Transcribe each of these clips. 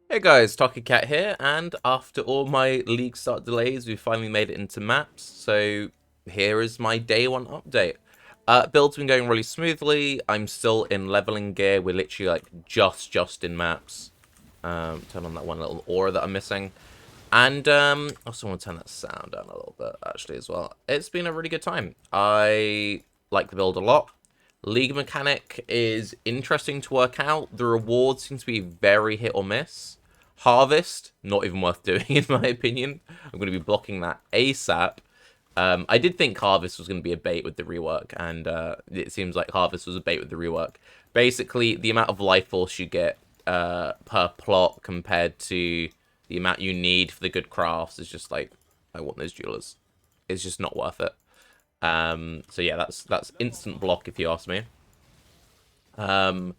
Hey guys, Tarke here, and after all my league start delays, we finally made it into maps, so here is my day one update. Build's been going really smoothly, I'm still in leveling gear, we're literally like just in maps. Turn on that one little aura that I'm missing. And I also want to turn that sound down a little bit, actually, as well. It's been a really good time. I like the build a lot. League mechanic is interesting to work out. The rewards seem to be very hit or miss. Harvest, not even worth doing, in my opinion. I'm going to be blocking that ASAP. I did think Harvest was going to be a bait with the rework, and it seems like Harvest was a bait with the rework. Basically, the amount of life force you get per plot compared to the amount you need for the good crafts is just like, I want those jewelers. It's just not worth it. So yeah, that's instant block if you ask me. Um,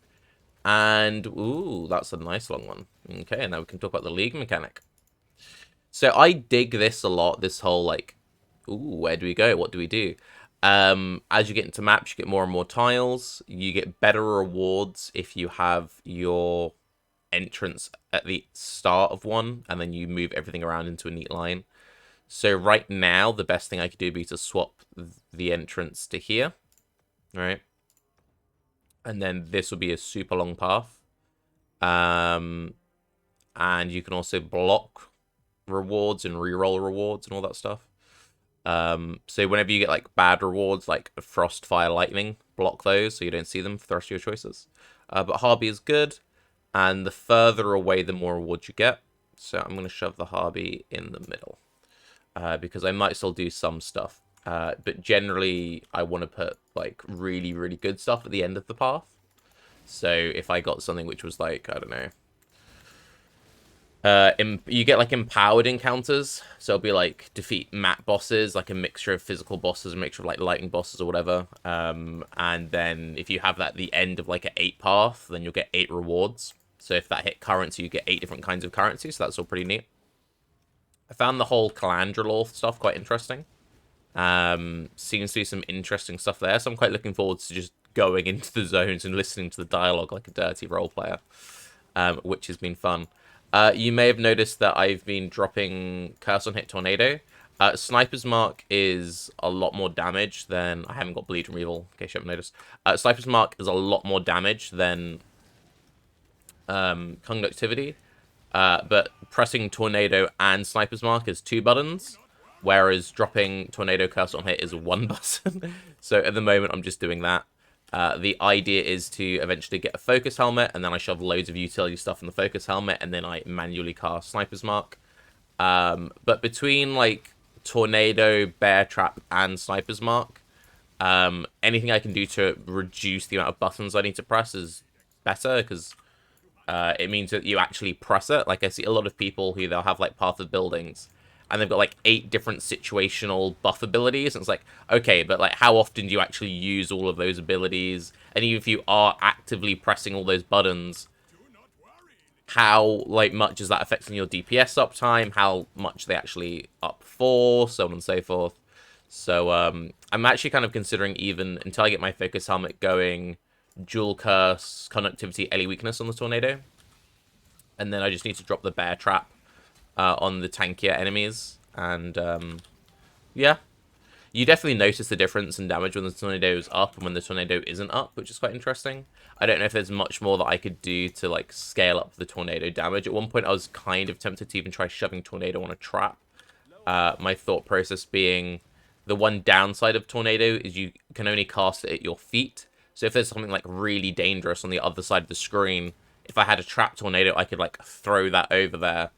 and ooh, that's a nice long one. Okay, now we can talk about the league mechanic. So I dig this a lot. This whole like, ooh, where do we go? What do we do? As you get into maps, you get more and more tiles. You get better rewards if you have your entrance at the start of one, and then you move everything around into a neat line. So right now, the best thing I could do would be to swap the entrance to here, right? And then this will be a super long path. Um, and you can also block rewards and reroll rewards and all that stuff. So whenever you get like bad rewards like frost, fire, lightning, block those so you don't see them for the rest of your choices. But Harby is good, and the further away, the more rewards you get. So I'm going to shove the Harby in the middle because I might still do some stuff. But generally, I want to put like really good stuff at the end of the path. So if I got something which was like, I don't know, you get like empowered encounters, so it'll be like defeat map bosses, like a mixture of physical bosses, a mixture of like lightning bosses or whatever. And then if you have that at the end of like an 8 path, then you'll get 8 rewards. So if that hit currency, you get 8 different kinds of currency, so that's all pretty neat. I found the whole Kalandra lore stuff quite interesting. Seems to be some interesting stuff there, so I'm quite looking forward to just going into the zones and listening to the dialogue like a dirty role player, which has been fun. You may have noticed that I've been dropping Curse on Hit Tornado. Sniper's Mark is a lot more damage than... I haven't got Bleed Removal, in case you haven't noticed. Sniper's Mark is a lot more damage than Conductivity. But pressing Tornado and Sniper's Mark is 2 buttons, whereas dropping Tornado Curse on Hit is 1 button. So at the moment, I'm just doing that. The idea is to eventually get a Focus Helmet, and then I shove loads of utility stuff in the Focus Helmet, and then I manually cast Sniper's Mark. But between, like, Tornado, Bear Trap, and Sniper's Mark, anything I can do to reduce the amount of buttons I need to press is better, because it means that you actually press it. Like, I see a lot of people who they'll have, like, Path of Buildings, and they've got, like, 8 different situational buff abilities, and it's like, okay, but, like, how often do you actually use all of those abilities? And even if you are actively pressing all those buttons, how, like, much is that affecting your DPS uptime? How much they actually up for? So on and so forth. So, I'm actually kind of considering even, until I get my Focus Helmet going, Dual Curse, Conductivity, Ellie Weakness on the Tornado. And then I just need to drop the Bear Trap on the tankier enemies. And, yeah. You definitely notice the difference in damage when the Tornado is up and when the Tornado isn't up, which is quite interesting. I don't know if there's much more that I could do to, like, scale up the Tornado damage. At one point, I was kind of tempted to even try shoving Tornado on a trap. My thought process being, the one downside of Tornado is you can only cast it at your feet. So if there's something, like, really dangerous on the other side of the screen, if I had a trap Tornado, I could, like, throw that over there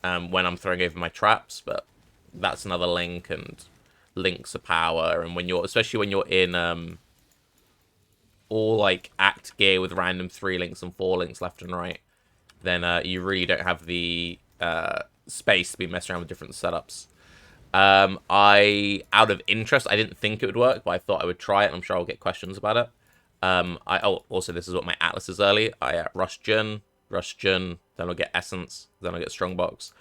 when I'm throwing over my traps. But that's another link, and links of power. And when you're, especially when you're in all, like, act gear with random 3 links and 4 links left and right, then you really don't have the space to be messing around with different setups. Out of interest, I didn't think it would work, but I thought I would try it, and I'm sure I'll get questions about it. Also, this is what my Atlas is early. I Rush Jun, then I'll get Essence, then I'll get Strongbox.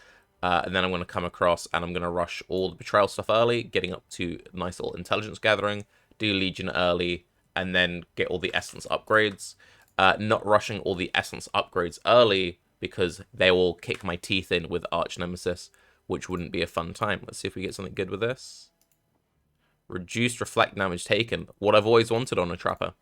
And then I'm going to come across and I'm going to rush all the Betrayal stuff early, getting up to nice little Intelligence Gathering, do Legion early, and then get all the Essence upgrades. Not rushing all the Essence upgrades early because they will kick my teeth in with Arch Nemesis, which wouldn't be a fun time. Let's see if we get something good with this. Reduced reflect damage taken. What I've always wanted on a Trapper.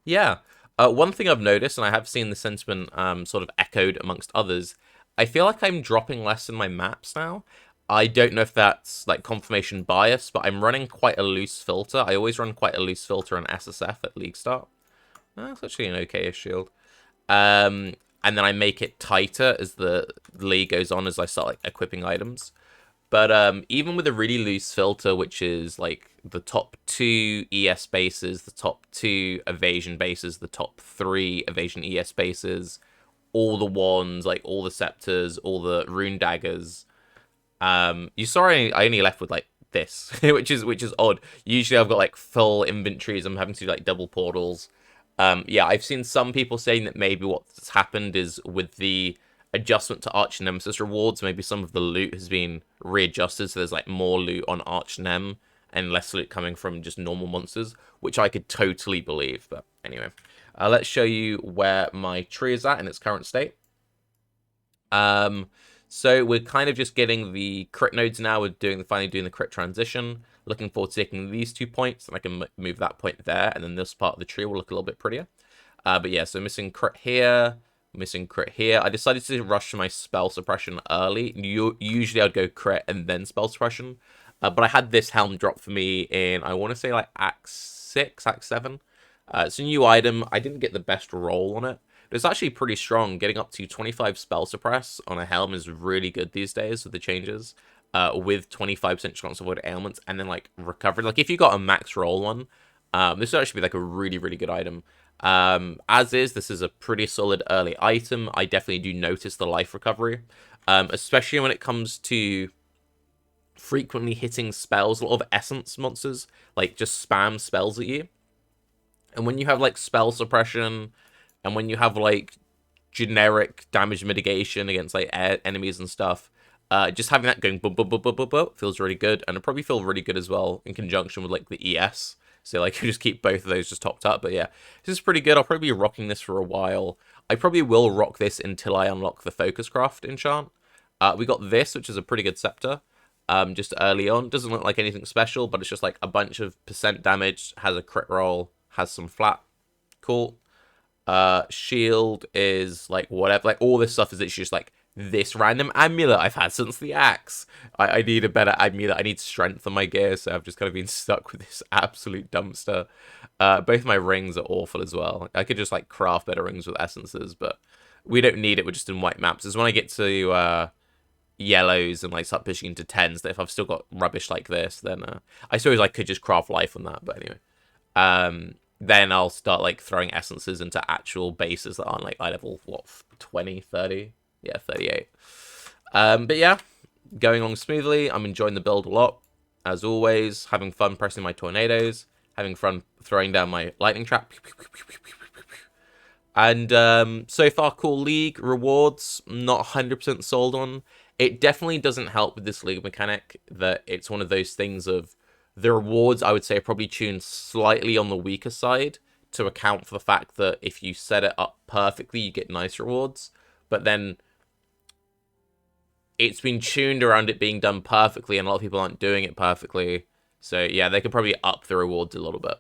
Yeah. One thing I've noticed, and I have seen the sentiment sort of echoed amongst others, I feel like I'm dropping less in my maps now. I don't know if that's like confirmation bias, but I'm running quite a loose filter. I always run quite a loose filter on SSF at League Start. That's actually an okay-ish shield. And then I make it tighter as the league goes on, as I start like equipping items. But even with a really loose filter, which is like the top 2 ES bases, the top 2 evasion bases, the top 3 evasion ES bases, all the wands, like all the scepters, all the rune daggers. You saw I only left with like this, which is odd. Usually I've got like full inventories. I'm having to do like double portals. Yeah, I've seen some people saying that maybe what's happened is with the adjustment to Arch Nemesis rewards, maybe some of the loot has been readjusted, so there's like more loot on Arch Nem and less loot coming from just normal monsters, which I could totally believe. But anyway, let's show you where my tree is at in its current state. So we're kind of just getting the crit nodes now. We're finally doing the crit transition. Looking forward to taking these 2 points, and I can move that point there, and then this part of the tree will look a little bit prettier. But yeah, so missing crit here, missing crit here. I decided to rush my spell suppression early. Usually I'd go crit and then spell suppression. But I had this helm drop for me in, I want to say like Act 6, Act 7. It's a new item. I didn't get the best roll on it. But it's actually pretty strong. Getting up to 25 spell suppress on a helm is really good these days with the changes. With 25% chance to avoid ailments and then like recovery. Like if you got a max roll one, this would actually be like a really, really good item. As is, this is a pretty solid early item. I definitely do notice the life recovery, especially when it comes to frequently hitting spells. A lot of essence monsters like just spam spells at you, and when you have like spell suppression, and when you have like generic damage mitigation against like enemies and stuff, just having that going boop, boop, boop, boop, boop, boop, feels really good, and it'll probably feel really good as well in conjunction with like the ES. So like you just keep both of those just topped up. But yeah, this is pretty good. I'll probably be rocking this for a while. I probably will rock this until I unlock the Focus Craft enchant. We got this, which is a pretty good scepter. Just early on. Doesn't look like anything special, but it's just like a bunch of percent damage, has a crit roll, has some flat. Cool. Shield is like whatever. Like all this stuff is literally just like this random amulet I've had since the axe. I need a better amulet. I need strength on my gear, so I've just kind of been stuck with this absolute dumpster. Both my rings are awful as well. I could just like craft better rings with essences, but we don't need it. We're just in white maps. It's when I get to yellows and like start pushing into 10s that if I've still got rubbish like this, then I suppose I could just craft life on that. But anyway, then I'll start like throwing essences into actual bases that aren't like eye level, what, 20, 30? Yeah, 38. But yeah, going along smoothly. I'm enjoying the build a lot. As always, having fun pressing my tornadoes, having fun throwing down my lightning trap. And so far, cool league. Rewards, not 100% sold on. It definitely doesn't help with this league mechanic that it's one of those things of the rewards, I would say, are probably tuned slightly on the weaker side to account for the fact that if you set it up perfectly, you get nice rewards. But then it's been tuned around it being done perfectly, and a lot of people aren't doing it perfectly. So yeah, they could probably up the rewards a little bit.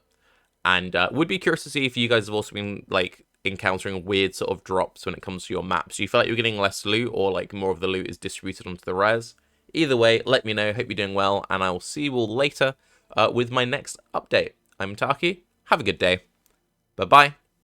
And would be curious to see if you guys have also been like encountering weird sort of drops when it comes to your maps. Do you feel like you're getting less loot, or like more of the loot is distributed onto the res? Either way, let me know. Hope you're doing well, and I will see you all later with my next update. I'm Tarke. Have a good day. Bye-bye.